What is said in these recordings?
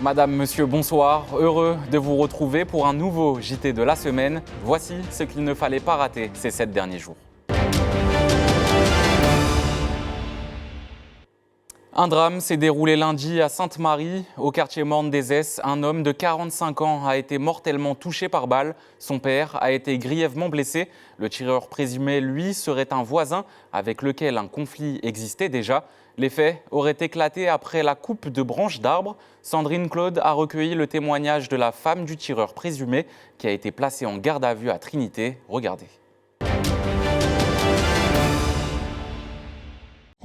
Madame, monsieur, bonsoir. Heureux de vous retrouver pour un nouveau JT de la semaine. Voici ce qu'il ne fallait pas rater ces 7 derniers jours. Un drame s'est déroulé lundi à Sainte-Marie, au quartier Morne des Esses. Un homme de 45 ans a été mortellement touché par balle. Son père a été grièvement blessé. Le tireur présumé, lui, serait un voisin avec lequel un conflit existait déjà. Les faits auraient éclaté après la coupe de branches d'arbres. Sandrine Claude a recueilli le témoignage de la femme du tireur présumé qui a été placée en garde à vue à Trinité. Regardez.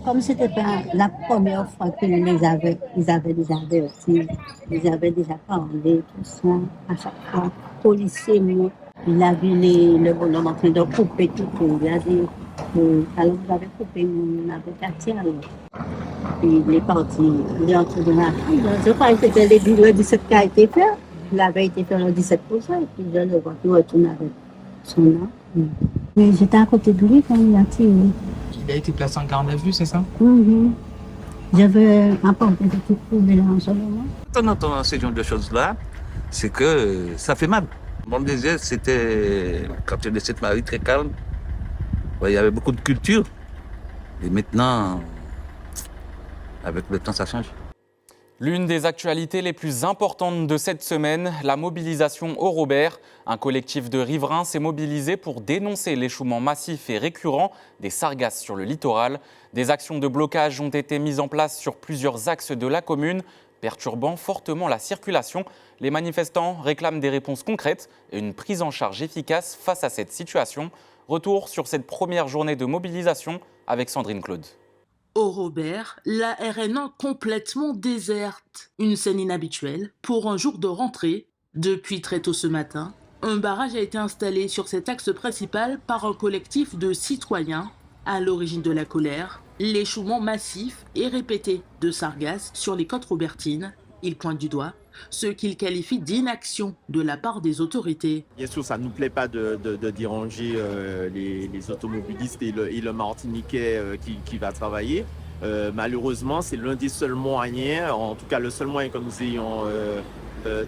Comme c'était pas la première fois qu'ils les avaient, ils avaient déjà avertis, ils avaient déjà parlé, tout ça, à chaque fois. Policier, moi, il a vu le bonhomme en train de couper tout, il a dit, alors vous avez coupé, on avait quartier alors. Puis il est parti, il est entré dans la chambre, je crois que c'était le 17 qui a été fait, il avait été fait le 17 pour ça, et puis je le vois qu'il retourne avec son âme. Mais j'étais à côté de lui quand il a tiré. Il a été placé en garde à vue, c'est ça? Mm-hmm. J'avais apporté des petites poubelles là en ce moment. Quand on entend ce genre de choses-là, c'est que ça fait mal. Mon désir, c'était quand il de cette Marie très calme. Il y avait beaucoup de culture. Et maintenant, avec le temps, ça change. L'une des actualités les plus importantes de cette semaine, la mobilisation au Robert. Un collectif de riverains s'est mobilisé pour dénoncer l'échouement massif et récurrent des sargasses sur le littoral. Des actions de blocage ont été mises en place sur plusieurs axes de la commune, perturbant fortement la circulation. Les manifestants réclament des réponses concrètes et une prise en charge efficace face à cette situation. Retour sur cette première journée de mobilisation avec Sandrine Claude. Au Robert, la RN1 complètement déserte. Une scène inhabituelle pour un jour de rentrée. Depuis très tôt ce matin, un barrage a été installé sur cet axe principal par un collectif de citoyens. À l'origine de la colère, l'échouement massif et répété de sargasses sur les côtes robertines. Il pointe du doigt ce qu'il qualifie d'inaction de la part des autorités. Bien sûr, ça ne nous plaît pas de déranger les automobilistes et le Martiniquais qui va travailler. Malheureusement, c'est l'un des seuls moyens, en tout cas le seul moyen que nous ayons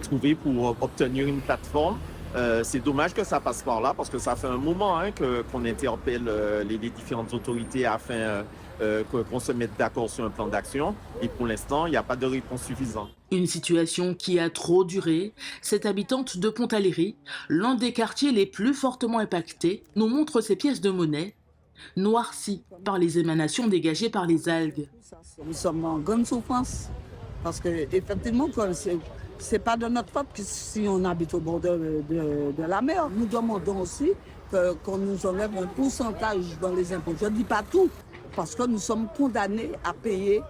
trouvé pour obtenir une plateforme. C'est dommage que ça passe par là parce que ça fait un moment qu'on interpelle les différentes autorités afin qu'on se mette d'accord sur un plan d'action. Et pour l'instant, il n'y a pas de réponse suffisante. Une situation qui a trop duré. Cette habitante de Pont-Aléry, l'un des quartiers les plus fortement impactés, nous montre ses pièces de monnaie noircies par les émanations dégagées par les algues. Nous sommes en grande souffrance parce que effectivement, c'est pas de notre faute que si on habite au bord de la mer. Nous demandons aussi qu'on nous enlève un pourcentage dans les impôts. Je ne dis pas tout, parce que nous sommes condamnés à payer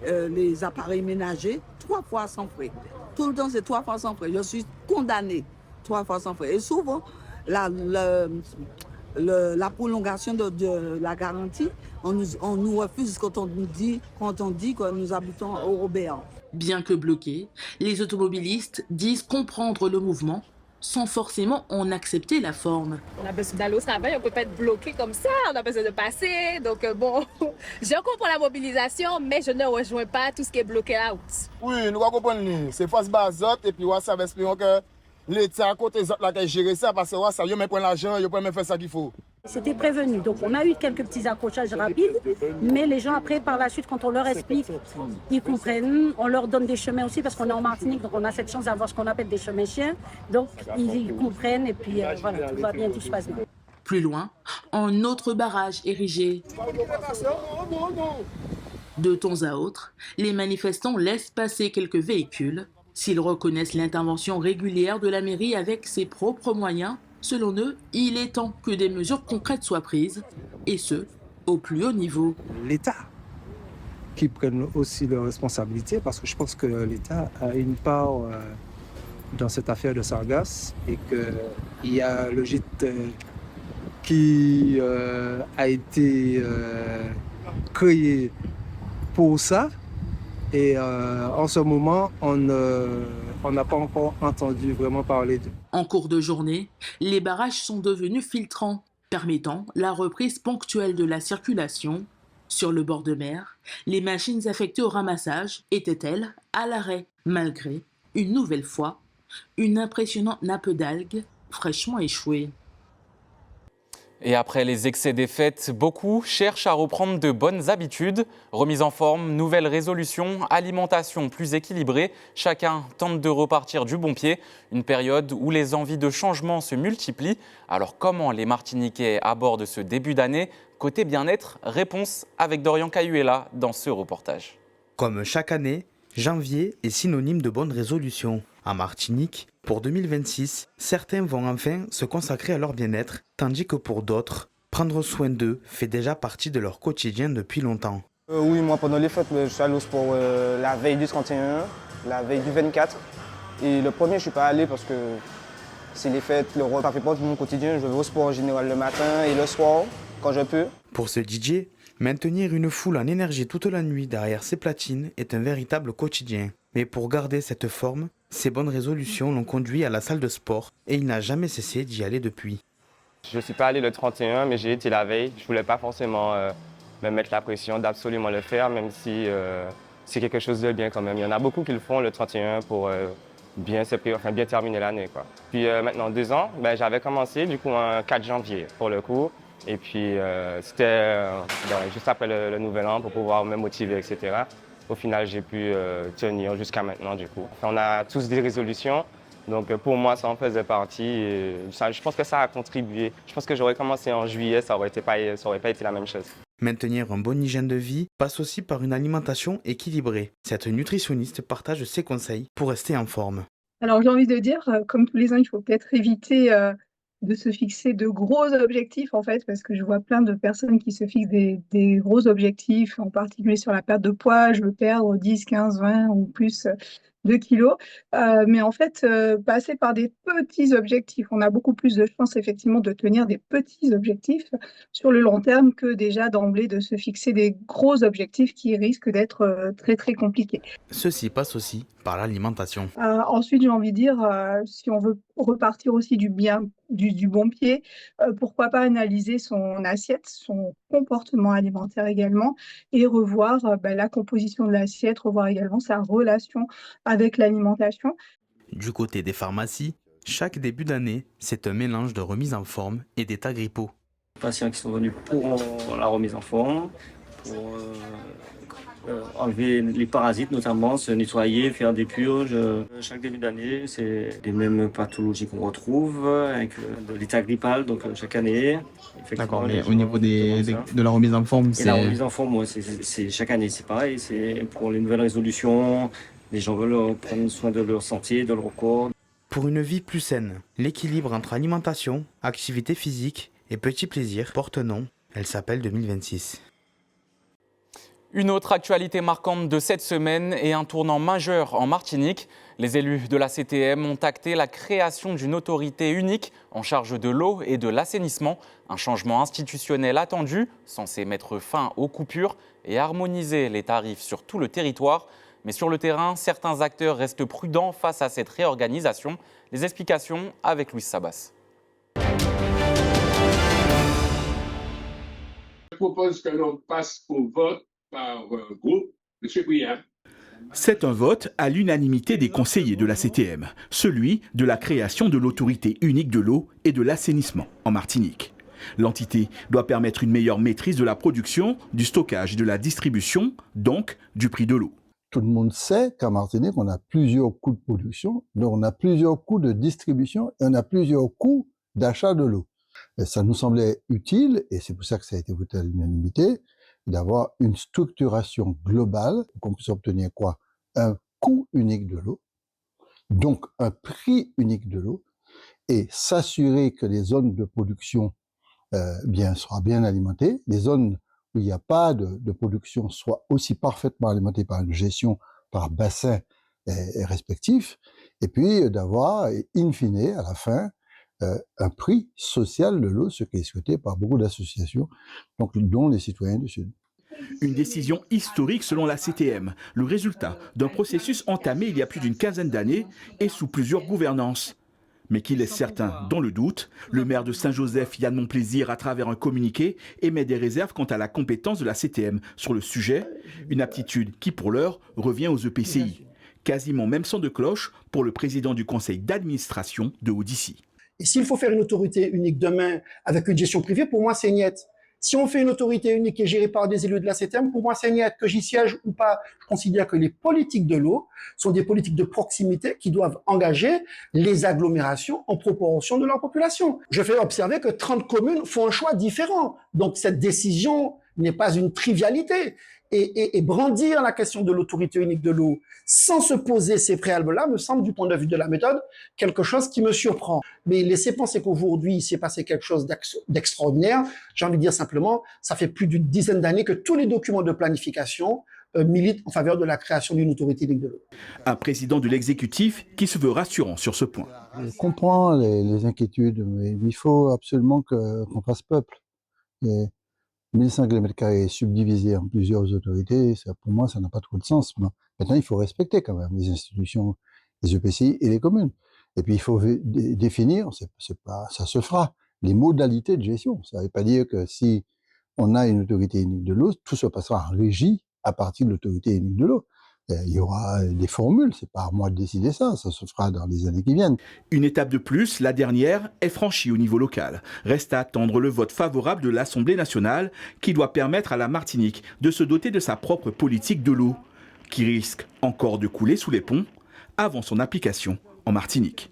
les appareils ménagers 3 fois sans frais. Tout le temps, c'est 3 fois sans frais. Je suis condamnée 3 fois sans frais. Et souvent, la prolongation de la garantie, on nous refuse quand on dit que nous habitons au Robert. Bien que bloqués, les automobilistes disent comprendre le mouvement sans forcément en accepter la forme. On a besoin d'aller au travail, on ne peut pas être bloqué comme ça, on a besoin de passer. Donc bon, je comprends la mobilisation, mais je ne rejoins pas tout ce qui est bloqué à la route. Oui, nous comprenons. C'est force basot et puis ça va expliquer que l'État à côté des autres là qui gère ça parce que ça y prend l'argent, il peut même faire ça qu'il faut. C'était prévenu, donc on a eu quelques petits accrochages rapides, mais les gens après, par la suite, quand on leur explique, ils comprennent, on leur donne des chemins aussi, parce qu'on est en Martinique, donc on a cette chance d'avoir ce qu'on appelle des chemins chiens, donc ils comprennent et puis voilà, tout va bien, tout se passe bien. Plus loin, un autre barrage érigé. De temps à autre, les manifestants laissent passer quelques véhicules. S'ils reconnaissent l'intervention régulière de la mairie avec ses propres moyens, selon eux, il est temps que des mesures concrètes soient prises, et ce, au plus haut niveau. L'État qui prenne aussi leurs responsabilités, parce que je pense que l'État a une part dans cette affaire de sargasses, et qu'il y a le gîte qui a été créé pour ça, et en ce moment, on n'a pas encore entendu vraiment parler d'eux. En cours de journée, les barrages sont devenus filtrants, permettant la reprise ponctuelle de la circulation. Sur le bord de mer, les machines affectées au ramassage étaient-elles à l'arrêt, malgré une nouvelle fois, une impressionnante nappe d'algues fraîchement échouée. Et après les excès des fêtes, beaucoup cherchent à reprendre de bonnes habitudes. Remise en forme, nouvelles résolutions, alimentation plus équilibrée. Chacun tente de repartir du bon pied. Une période où les envies de changement se multiplient. Alors comment les Martiniquais abordent ce début d'année? Côté bien-être, réponse avec Dorian Cayuela dans ce reportage. Comme chaque année, janvier est synonyme de bonnes résolutions. En Martinique, pour 2026, certains vont enfin se consacrer à leur bien-être, tandis que pour d'autres, prendre soin d'eux fait déjà partie de leur quotidien depuis longtemps. Oui, moi pendant les fêtes, je suis allé au sport la veille du 31, la veille du 24. Et le premier, je ne suis pas allé parce que c'est les fêtes, le repas fait partie de mon quotidien. Je vais au sport en général le matin et le soir, quand je peux. Pour ce DJ, maintenir une foule en énergie toute la nuit derrière ses platines est un véritable quotidien. Mais pour garder cette forme, ses bonnes résolutions l'ont conduit à la salle de sport et il n'a jamais cessé d'y aller depuis. Je ne suis pas allé le 31, mais j'ai été la veille. Je ne voulais pas forcément me mettre la pression d'absolument le faire, même si c'est quelque chose de bien quand même. Il y en a beaucoup qui le font le 31 pour bien terminer l'année. Puis maintenant 2 ans, j'avais commencé du coup un 4 janvier pour le coup. Et puis c'était juste après le nouvel an pour pouvoir me motiver, etc. Au final, j'ai pu tenir jusqu'à maintenant du coup. On a tous des résolutions, donc pour moi, ça en faisait partie. Et je pense que ça a contribué. Je pense que j'aurais commencé en juillet, ça aurait pas été la même chose. Maintenir une bonne hygiène de vie passe aussi par une alimentation équilibrée. Cette nutritionniste partage ses conseils pour rester en forme. Alors j'ai envie de dire, comme tous les ans, il faut peut-être éviter de se fixer de gros objectifs en fait, parce que je vois plein de personnes qui se fixent des gros objectifs, en particulier sur la perte de poids. Je veux perdre 10, 15, 20 ou plus de kilos. Mais en fait, passer par des petits objectifs, on a beaucoup plus de chances effectivement de tenir des petits objectifs sur le long terme que déjà d'emblée de se fixer des gros objectifs qui risquent d'être très très compliqués. Ceci passe aussi par l'alimentation. Ensuite, j'ai envie de dire, si on veut repartir aussi du bon pied, pourquoi pas analyser son assiette, son comportement alimentaire également, et revoir la composition de l'assiette, revoir également sa relation avec l'alimentation. Du côté des pharmacies, chaque début d'année, c'est un mélange de remise en forme et d'état grippaux. Les patients qui sont venus pour la remise en forme, pour enlever les parasites notamment, se nettoyer, faire des purges. Chaque début d'année, c'est les mêmes pathologies qu'on retrouve avec l'état grippal, donc chaque année. D'accord, mais au niveau de la remise en forme, c'est... Et la remise en forme, c'est chaque année, c'est pareil. C'est pour les nouvelles résolutions, les gens veulent prendre soin de leur santé, de leur corps. Pour une vie plus saine, l'équilibre entre alimentation, activité physique et petits plaisirs porte nom. Elle s'appelle 2026. Une autre actualité marquante de cette semaine est un tournant majeur en Martinique. Les élus de la CTM ont acté la création d'une autorité unique en charge de l'eau et de l'assainissement. Un changement institutionnel attendu, censé mettre fin aux coupures et harmoniser les tarifs sur tout le territoire. Mais sur le terrain, certains acteurs restent prudents face à cette réorganisation. Les explications avec Louis Sabas. Je propose que l'on passe au vote par groupe. Monsieur Briand. C'est un vote à l'unanimité des conseillers de la CTM, celui de la création de l'autorité unique de l'eau et de l'assainissement en Martinique. L'entité doit permettre une meilleure maîtrise de la production, du stockage et de la distribution, donc du prix de l'eau. Tout le monde sait qu'en Martinique, on a plusieurs coûts de production, donc on a plusieurs coûts de distribution et on a plusieurs coûts d'achat de l'eau. Et ça nous semblait utile, et c'est pour ça que ça a été voté à l'unanimité, d'avoir une structuration globale, qu'on puisse obtenir quoi? Un coût unique de l'eau, donc un prix unique de l'eau, et s'assurer que les zones de production soient bien alimentées, les zones où il n'y a pas de production soient aussi parfaitement alimentées par une gestion par bassin respectif, et puis d'avoir, in fine, à la fin, un prix social de l'eau, ce qui est souhaité par beaucoup d'associations, donc dont les citoyens du Sud. Une décision historique selon la CTM, le résultat d'un processus entamé il y a plus d'une quinzaine d'années et sous plusieurs gouvernances. Mais qui laisse certains dans le doute, le maire de Saint-Joseph, Yann Monplaisir, à travers un communiqué, émet des réserves quant à la compétence de la CTM sur le sujet, une aptitude qui pour l'heure revient aux EPCI. quasiment même son de cloche pour le président du conseil d'administration de Odyssey. Et s'il faut faire une autorité unique demain avec une gestion privée, pour moi, c'est niet. Si on fait une autorité unique qui est gérée par des élus de la CTM, pour moi, c'est niet. Que j'y siège ou pas, je considère que les politiques de l'eau sont des politiques de proximité qui doivent engager les agglomérations en proportion de leur population. Je fais observer que 30 communes font un choix différent. Donc, cette décision n'est pas une trivialité. Et brandir la question de l'autorité unique de l'eau sans se poser ces préalables-là me semble, du point de vue de la méthode, quelque chose qui me surprend. Mais laissez penser qu'aujourd'hui, il s'est passé quelque chose d'extraordinaire. J'ai envie de dire simplement, ça fait plus d'une dizaine d'années que tous les documents de planification militent en faveur de la création d'une autorité unique de l'eau. Un président de l'exécutif qui se veut rassurant sur ce point. Je comprends les inquiétudes, mais il faut absolument qu'on fasse peuple. Et 1500 km² subdivisés en plusieurs autorités, ça, pour moi, ça n'a pas trop de sens. Maintenant, il faut respecter quand même les institutions, les EPCI et les communes. Et puis, il faut définir, ça se fera, les modalités de gestion. Ça ne veut pas dire que si on a une autorité unique de l'eau, tout se passera en régie à partir de l'autorité unique de l'eau. Il y aura des formules, c'est pas à moi de décider ça se fera dans les années qui viennent. Une étape de plus, la dernière, est franchie au niveau local. Reste à attendre le vote favorable de l'Assemblée nationale qui doit permettre à la Martinique de se doter de sa propre politique de l'eau, qui risque encore de couler sous les ponts avant son application en Martinique.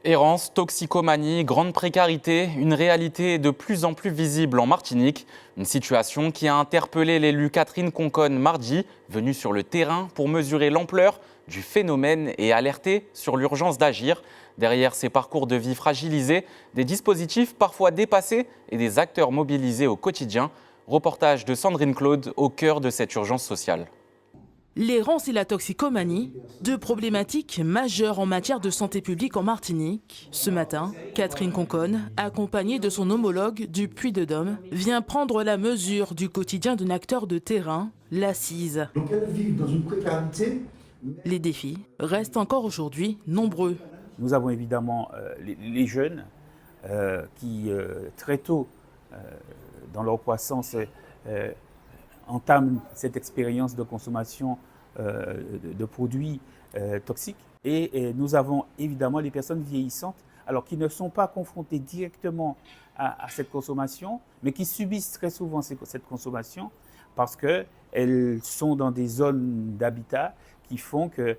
Errance, toxicomanie, grande précarité, une réalité de plus en plus visible en Martinique. Une situation qui a interpellé l'élu Catherine Conconne mardi, venue sur le terrain pour mesurer l'ampleur du phénomène et alerter sur l'urgence d'agir. Derrière ces parcours de vie fragilisés, des dispositifs parfois dépassés et des acteurs mobilisés au quotidien. Reportage de Sandrine Claude au cœur de cette urgence sociale. L'errance et la toxicomanie, deux problématiques majeures en matière de santé publique en Martinique. Ce matin, Catherine Conconne, accompagnée de son homologue du Puy-de-Dôme, vient prendre la mesure du quotidien d'un acteur de terrain, l'Assise. Donc elles vivent dans une précarité. Les défis restent encore aujourd'hui nombreux. Nous avons évidemment les jeunes qui, très tôt, dans leur croissance, entament cette expérience de consommation de produits toxiques. Et nous avons évidemment les personnes vieillissantes, alors qui ne sont pas confrontées directement à cette consommation, mais qui subissent très souvent cette consommation parce qu'elles sont dans des zones d'habitat qui font que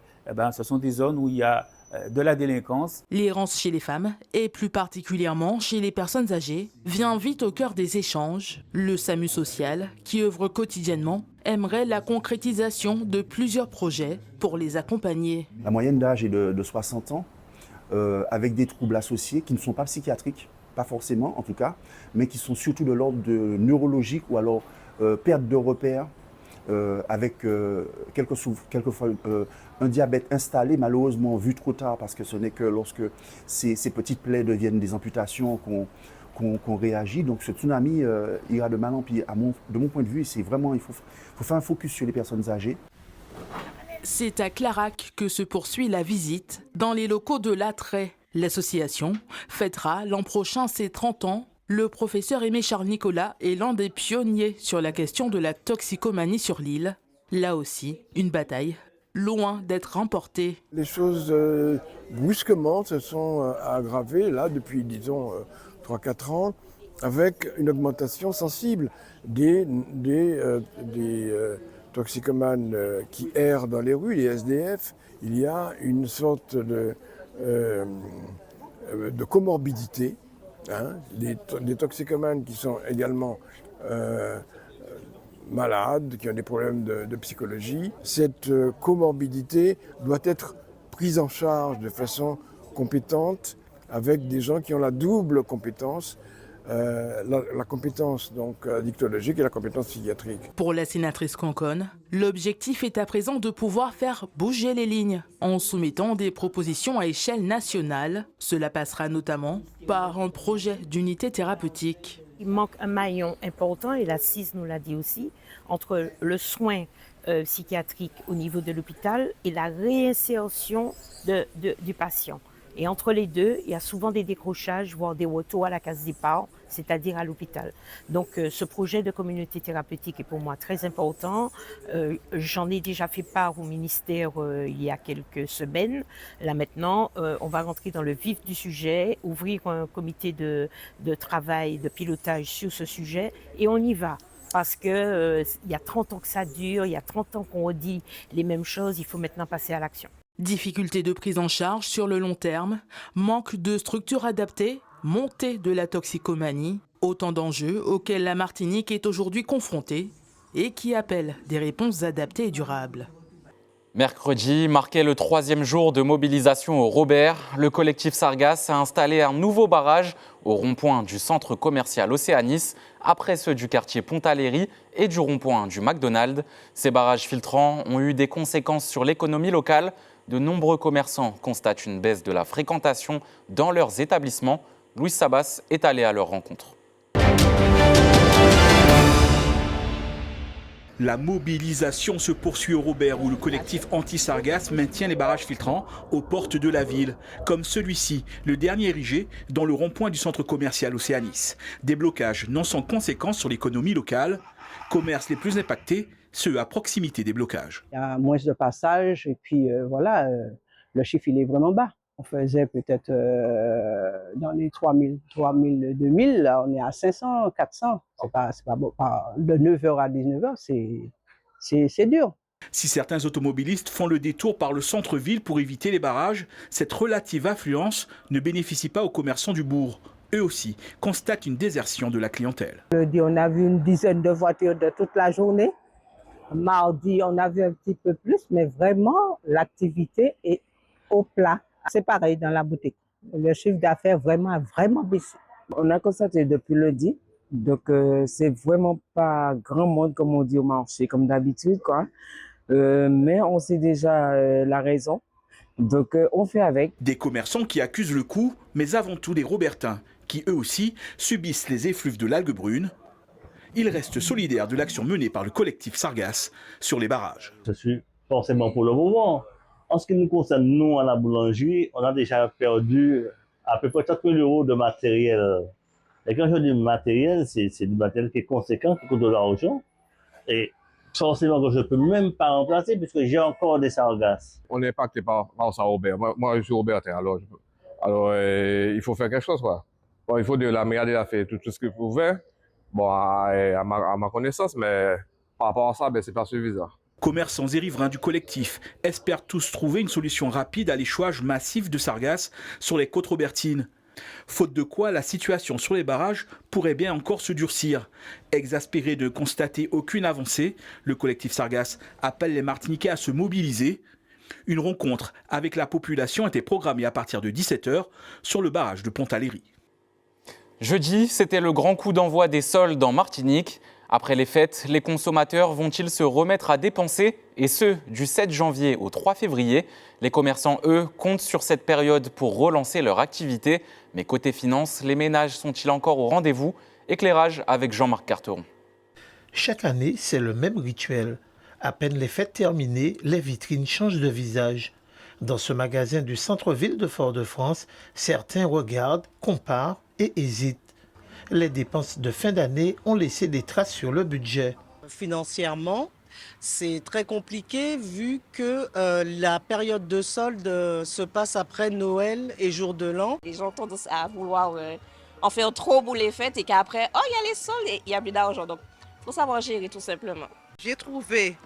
ce sont des zones où il y a de la délinquance. L'errance chez les femmes, et plus particulièrement chez les personnes âgées, vient vite au cœur des échanges. Le SAMU social, qui œuvre quotidiennement, aimerait la concrétisation de plusieurs projets pour les accompagner. La moyenne d'âge est de 60 ans, avec des troubles associés qui ne sont pas psychiatriques, pas forcément en tout cas, mais qui sont surtout de l'ordre neurologique ou alors perte de repères, avec quelquefois un diabète installé, malheureusement vu trop tard, parce que ce n'est que lorsque ces petites plaies deviennent des amputations qu'on réagit. Donc ce tsunami ira de mal en pire. De mon point de vue, c'est vraiment, il faut faire un focus sur les personnes âgées. C'est à Clarac que se poursuit la visite, dans les locaux de l'Attrait. L'association fêtera l'an prochain ses 30 ans. Le professeur Aimé Charles Nicolas est l'un des pionniers sur la question de la toxicomanie sur l'île. Là aussi, une bataille loin d'être remportée. Les choses brusquement se sont aggravées là depuis, disons, 3-4 ans, avec une augmentation sensible des toxicomanes qui errent dans les rues, les SDF. Il y a une sorte de comorbidité. Des toxicomanes qui sont également malades, qui ont des problèmes de psychologie. Cette comorbidité doit être prise en charge de façon compétente avec des gens qui ont la double compétence, la compétence donc addictologique et la compétence psychiatrique. Pour la sénatrice Conconne, l'objectif est à présent de pouvoir faire bouger les lignes en soumettant des propositions à échelle nationale. Cela passera notamment par un projet d'unité thérapeutique. Il manque un maillon important, et l'Assise nous l'a dit aussi, entre le soin psychiatrique au niveau de l'hôpital et la réinsertion du patient. Et entre les deux, il y a souvent des décrochages, voire des retours à la case départ, c'est-à-dire à l'hôpital. Donc ce projet de communauté thérapeutique est pour moi très important. J'en ai déjà fait part au ministère il y a quelques semaines. Là maintenant, on va rentrer dans le vif du sujet, ouvrir un comité de travail, de pilotage sur ce sujet, et on y va. Parce que il y a 30 ans que ça dure, il y a 30 ans qu'on redit les mêmes choses, il faut maintenant passer à l'action. Difficultés de prise en charge sur le long terme, manque de structures adaptées, montée de la toxicomanie, autant d'enjeux auxquels la Martinique est aujourd'hui confrontée et qui appellent des réponses adaptées et durables. Mercredi marquait le 3e jour de mobilisation au Robert. Le collectif Sargasses a installé un nouveau barrage au rond-point du centre commercial Océanis, après ceux du quartier Pontaléry et du rond-point du McDonald's. Ces barrages filtrants ont eu des conséquences sur l'économie locale. De nombreux commerçants constatent une baisse de la fréquentation dans leurs établissements. Louis Sabas est allé à leur rencontre. La mobilisation se poursuit au Robert où le collectif anti-Sargasses maintient les barrages filtrants aux portes de la ville, comme celui-ci, le dernier érigé dans le rond-point du centre commercial Océanis. Des blocages non sans conséquences sur l'économie locale, commerces les plus impactés, ceux à proximité des blocages. Il y a moins de passages et puis voilà, le chiffre il est vraiment bas. On faisait peut-être dans les 3000, 2000, là on est à 500, 400. C'est pas bon. De 9h à 19h, c'est dur. Si certains automobilistes font le détour par le centre-ville pour éviter les barrages, cette relative affluence ne bénéficie pas aux commerçants du bourg. Eux aussi constatent une désertion de la clientèle. Lundi, on a vu une dizaine de voitures de toute la journée. Mardi, on a vu un petit peu plus, mais vraiment, l'activité est au plat. C'est pareil dans la boutique. Le chiffre d'affaires a vraiment baissé. On a constaté depuis lundi, donc c'est vraiment pas grand monde comme on dit au marché, comme d'habitude, quoi. Mais on sait déjà la raison, donc on fait avec. Des commerçants qui accusent le coup, mais avant tout des Robertins, qui eux aussi subissent les effluves de l'algue brune. Ils restent solidaires de l'action menée par le collectif Sargasses sur les barrages. Je suis forcément pour le moment. En ce qui nous concerne, nous, à la boulangerie, on a déjà perdu à peu près 4 000 € de matériel. Et quand je dis matériel, c'est du matériel qui est conséquent, qui coûte de l'argent. Et forcément que je ne peux même pas remplacer puisque j'ai encore des Sargasses. On est impacté par ça, Robert. Moi, je suis Robertin, alors il faut faire quelque chose, quoi. Bon, il faut de la merde à faire tout ce qu'il faut faire. Bon, à ma connaissance, mais par rapport à ça, c'est pas suffisant. Commerçants et riverains du collectif espèrent tous trouver une solution rapide à l'échouage massif de Sargasses sur les côtes robertines. Faute de quoi, la situation sur les barrages pourrait bien encore se durcir. Exaspéré de constater aucune avancée, le collectif Sargasses appelle les Martiniquais à se mobiliser. Une rencontre avec la population était programmée à partir de 17h sur le barrage de Pontaléry. Jeudi, c'était le grand coup d'envoi des soldes en Martinique. Après les fêtes, les consommateurs vont-ils se remettre à dépenser, et ce, du 7 janvier au 3 février. Les commerçants, eux, comptent sur cette période pour relancer leur activité. Mais côté finance, les ménages sont-ils encore au rendez-vous? Éclairage avec Jean-Marc Carteron. Chaque année, c'est le même rituel. À peine les fêtes terminées, les vitrines changent de visage. Dans ce magasin du centre-ville de Fort-de-France, certains regardent, comparent et hésitent. Les dépenses de fin d'année ont laissé des traces sur le budget. Financièrement, c'est très compliqué vu que la période de solde se passe après Noël et jour de l'an. Les gens ont tendance à vouloir en faire trop pour les fêtes et qu'après, oh, il y a les soldes et il n'y a plus d'argent. Donc, il faut savoir gérer tout simplement. J'ai trouvé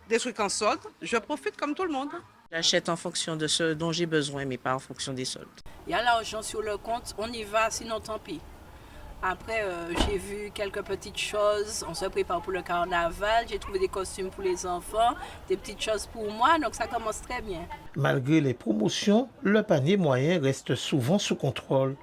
des trucs en solde, je profite comme tout le monde. J'achète en fonction de ce dont j'ai besoin, mais pas en fonction des soldes. Il y a l'argent sur le compte, on y va, sinon tant pis. Après, j'ai vu quelques petites choses. On se prépare pour le carnaval. J'ai trouvé des costumes pour les enfants, des petites choses pour moi. Donc, ça commence très bien. Malgré les promotions, le panier moyen reste souvent sous contrôle.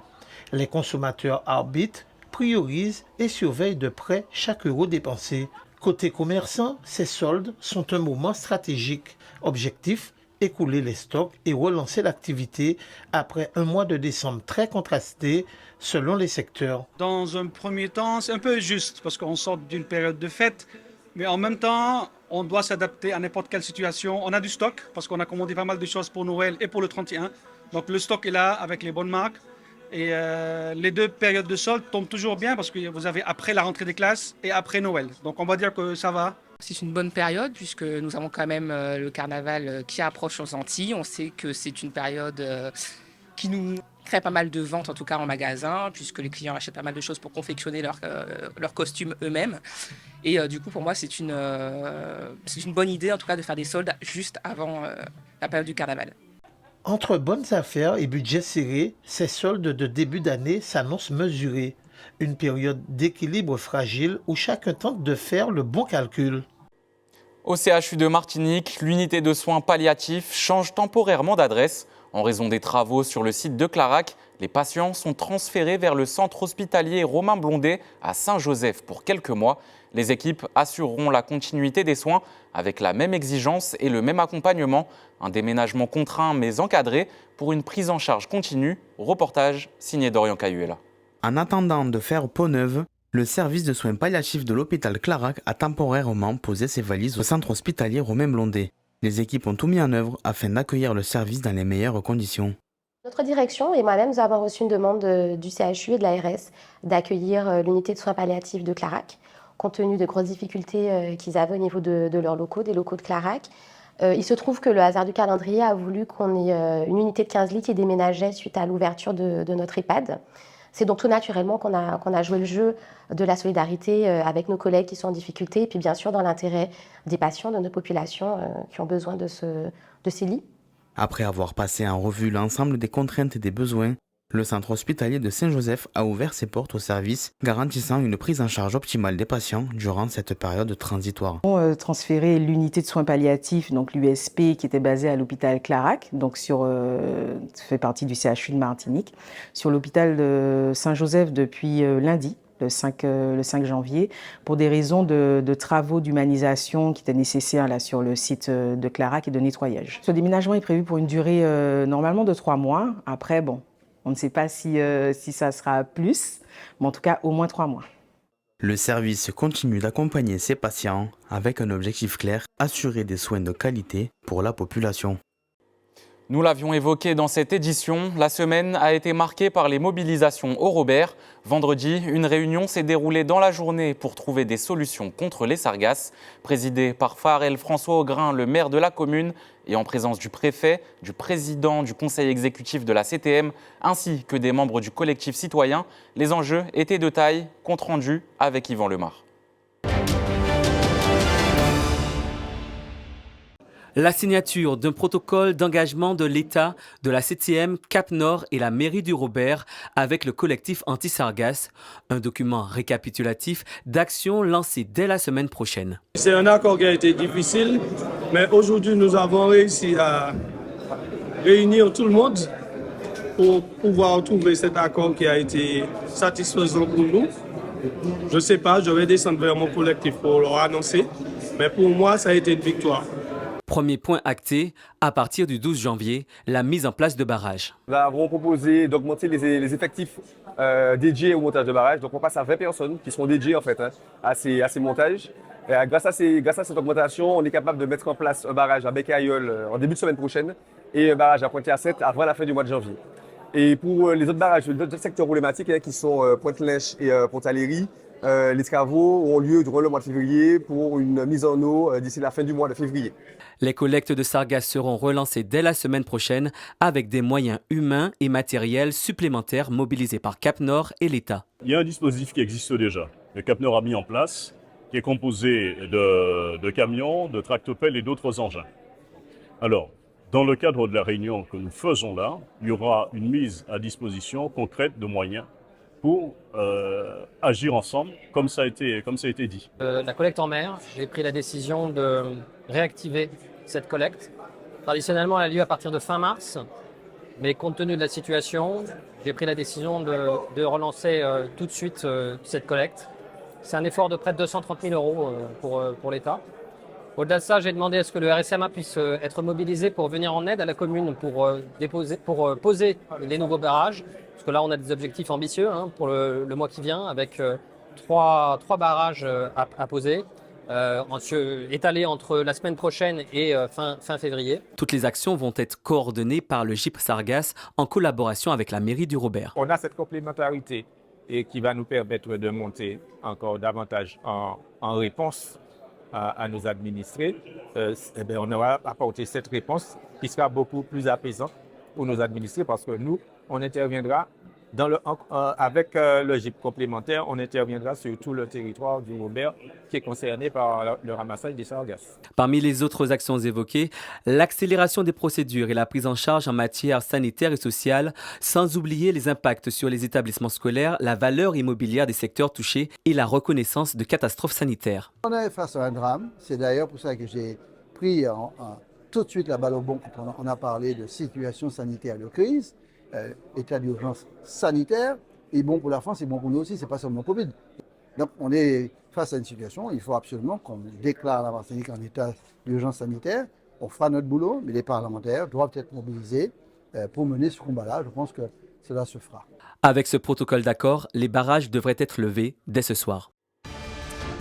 Les consommateurs arbitrent, priorisent et surveillent de près chaque euro dépensé. Côté commerçant, ces soldes sont un moment stratégique. Objectif, écouler les stocks et relancer l'activité après un mois de décembre très contrasté selon les secteurs. Dans un premier temps, c'est un peu juste parce qu'on sort d'une période de fête, mais en même temps, on doit s'adapter à n'importe quelle situation. On a du stock parce qu'on a commandé pas mal de choses pour Noël et pour le 31. Donc le stock est là avec les bonnes marques. Et les deux périodes de solde tombent toujours bien parce que vous avez après la rentrée des classes et après Noël. Donc on va dire que ça va. C'est une bonne période puisque nous avons quand même le carnaval qui approche aux Antilles. On sait que c'est une période qui nous crée pas mal de ventes, en tout cas en magasin, puisque les clients achètent pas mal de choses pour confectionner leurs costumes eux-mêmes. Et du coup, pour moi, c'est une bonne idée, en tout cas, de faire des soldes juste avant la période du carnaval. Entre bonnes affaires et budget serré, ces soldes de début d'année s'annoncent mesurés. Une période d'équilibre fragile où chacun tente de faire le bon calcul. Au CHU de Martinique, l'unité de soins palliatifs change temporairement d'adresse. En raison des travaux sur le site de Clarac, les patients sont transférés vers le centre hospitalier Romain Blondet à Saint-Joseph pour quelques mois. Les équipes assureront la continuité des soins avec la même exigence et le même accompagnement. Un déménagement contraint mais encadré pour une prise en charge continue. Reportage signé Dorian Cayuela. En attendant de faire peau neuve, le service de soins palliatifs de l'hôpital Clarac a temporairement posé ses valises au centre hospitalier Romain Blondet. Les équipes ont tout mis en œuvre afin d'accueillir le service dans les meilleures conditions. Notre direction et moi-même, nous avons reçu une demande du CHU et de l'ARS d'accueillir l'unité de soins palliatifs de Clarac, compte tenu des grosses difficultés qu'ils avaient au niveau de leurs locaux, des locaux de Clarac. Il se trouve que le hasard du calendrier a voulu qu'on ait une unité de 15 lits qui déménageait suite à l'ouverture de notre EHPAD. C'est donc tout naturellement qu'on a joué le jeu de la solidarité avec nos collègues qui sont en difficulté et puis bien sûr dans l'intérêt des patients, de nos populations qui ont besoin de ces lits. Après avoir passé en revue l'ensemble des contraintes et des besoins, le centre hospitalier de Saint-Joseph a ouvert ses portes au service, garantissant une prise en charge optimale des patients durant cette période transitoire. On a transféré l'unité de soins palliatifs, donc l'USP, qui était basée à l'hôpital Clarac, donc fait partie du CHU de Martinique, sur l'hôpital de Saint-Joseph depuis lundi. Le 5 janvier, pour des raisons de travaux d'humanisation qui étaient nécessaires là, sur le site de Clarac et de nettoyage. Ce déménagement est prévu pour une durée normalement de 3 mois. Après, bon, on ne sait pas si ça sera plus, mais en tout cas au moins 3 mois. Le service continue d'accompagner ses patients avec un objectif clair, assurer des soins de qualité pour la population. Nous l'avions évoqué dans cette édition, la semaine a été marquée par les mobilisations au Robert. Vendredi, une réunion s'est déroulée dans la journée pour trouver des solutions contre les sargasses. Présidée par Farel François Augrin, le maire de la commune, et en présence du préfet, du président du conseil exécutif de la CTM, ainsi que des membres du collectif citoyen, les enjeux étaient de taille, compte rendu avec Yvan Lemar. La signature d'un protocole d'engagement de l'État, de la CTM, Cap-Nord et la mairie du Robert avec le collectif anti-sargasses, un document récapitulatif d'actions lancées dès la semaine prochaine. C'est un accord qui a été difficile, mais aujourd'hui nous avons réussi à réunir tout le monde pour pouvoir trouver cet accord qui a été satisfaisant pour nous. Je ne sais pas, je vais descendre vers mon collectif pour leur annoncer, mais pour moi ça a été une victoire. Premier point acté, à partir du 12 janvier, la mise en place de barrages. Nous avons proposé d'augmenter les effectifs dédiés au montage de barrages. Donc on passe à 20 personnes qui seront dédiées en fait, à ces montages. Et grâce à cette augmentation, on est capable de mettre en place un barrage à Bec-et-Ailleul en début de semaine prochaine et un barrage à Pointe-à-7 avant la fin du mois de janvier. Et pour les autres barrages, les autres secteurs problématiques qui sont Pointe-Lèche et Pont-Aléry, les travaux ont lieu durant le mois de février pour une mise en eau d'ici la fin du mois de février. Les collectes de sargasses seront relancées dès la semaine prochaine avec des moyens humains et matériels supplémentaires mobilisés par Cap-Nord et l'État. Il y a un dispositif qui existe déjà, que Cap-Nord a mis en place, qui est composé de camions, de tractopelles et d'autres engins. Alors, dans le cadre de la réunion que nous faisons là, il y aura une mise à disposition concrète de moyens pour agir ensemble, comme ça a été dit. La collecte en mer, j'ai pris la décision de réactiver cette collecte. Traditionnellement, elle a lieu à partir de fin mars, mais compte tenu de la situation, j'ai pris la décision de relancer tout de suite cette collecte. C'est un effort de près de 230 000 euros pour l'État. Au-delà de ça, j'ai demandé à ce que le RSMA puisse être mobilisé pour venir en aide à la commune pour poser les nouveaux barrages. Parce que là, on a des objectifs ambitieux pour le mois qui vient, avec trois barrages à poser. étalé entre la semaine prochaine et fin février. Toutes les actions vont être coordonnées par le GIP Sargasses en collaboration avec la mairie du Robert. On a cette complémentarité et qui va nous permettre de monter encore davantage en réponse à nos administrés. On aura apporté cette réponse qui sera beaucoup plus apaisante pour nos administrés parce que nous, on interviendra avec le GIP complémentaire, on interviendra sur tout le territoire du Robert qui est concerné par le ramassage des sargasses. Parmi les autres actions évoquées, l'accélération des procédures et la prise en charge en matière sanitaire et sociale, sans oublier les impacts sur les établissements scolaires, la valeur immobilière des secteurs touchés et la reconnaissance de catastrophes sanitaires. On est face à un drame, c'est d'ailleurs pour ça que j'ai pris tout de suite la balle au bon quand on a parlé de situation sanitaire de crise. État d'urgence sanitaire, et bon pour la France et bon pour nous aussi, c'est pas seulement Covid. Donc on est face à une situation, il faut absolument qu'on déclare la Martinique en état d'urgence sanitaire. On fera notre boulot, mais les parlementaires doivent être mobilisés pour mener ce combat-là. Je pense que cela se fera. Avec ce protocole d'accord, les barrages devraient être levés dès ce soir.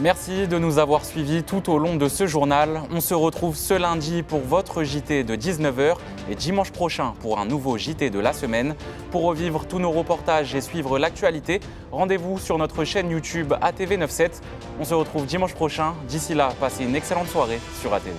Merci de nous avoir suivis tout au long de ce journal. On se retrouve ce lundi pour votre JT de 19h et dimanche prochain pour un nouveau JT de la semaine. Pour revivre tous nos reportages et suivre l'actualité, rendez-vous sur notre chaîne YouTube ATV97. On se retrouve dimanche prochain. D'ici là, passez une excellente soirée sur ATV.